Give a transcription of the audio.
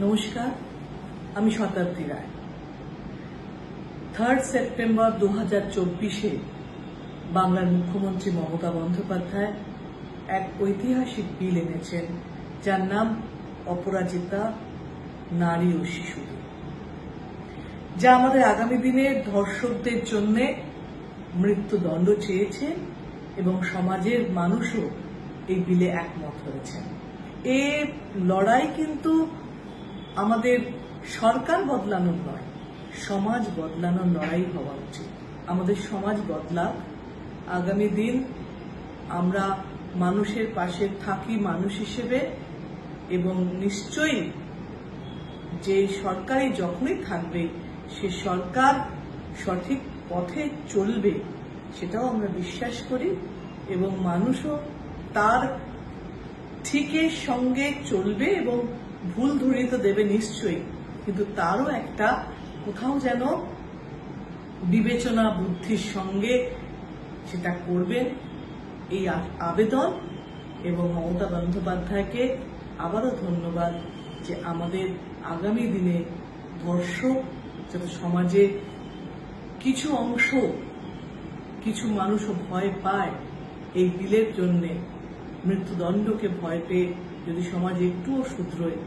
নমস্কার, আমি শতাব্দী রায়। 3 সেপ্টেম্বর 2024 বাংলার মুখ্যমন্ত্রী মমতা বন্দ্যোপাধ্যায় এক ঐতিহাসিক বিল এনেছেন, যার নাম অপরাজিতা নারী ও শিশুদের, যা আমাদের আগামী দিনের ধর্ষকদের জন্য মৃত্যুদণ্ড চেয়েছে এবং সমাজের মানুষও এই বিলে একমত হয়েছেন। এর লড়াই কিন্তু আমাদের সরকার বদলানোর নয়, সমাজ বদলানোর লড়াই হওয়া উচিত। আমাদের সমাজ বদলাক, আগামী দিন আমরা মানুষের পাশে থাকি মানুষ হিসেবে, এবং নিশ্চয়ই যে সরকারই যখনই থাকবে সে সরকার সঠিক পথে চলবে, সেটাও আমরা বিশ্বাস করি, এবং মানুষও তার ঠিকের সঙ্গে চলবে এবং ভুল ধরিয়ে তো দেবে নিশ্চয়ই, কিন্তু তারও একটা কোথাও যেন বিবেচনা বুদ্ধির সঙ্গে সেটা করবেন, এই আবেদন। এবং মমতা বন্দ্যোপাধ্যায়কে আবারও ধন্যবাদ যে আমাদের আগামী দিনে ধর্ষক যাতে সমাজে কিছু অংশ, কিছু মানুষও ভয় পায় এই বিলের জন্যে, মৃত্যুদণ্ডকে ভয় পেয়ে যদি সমাজ একটুও শুধরোয়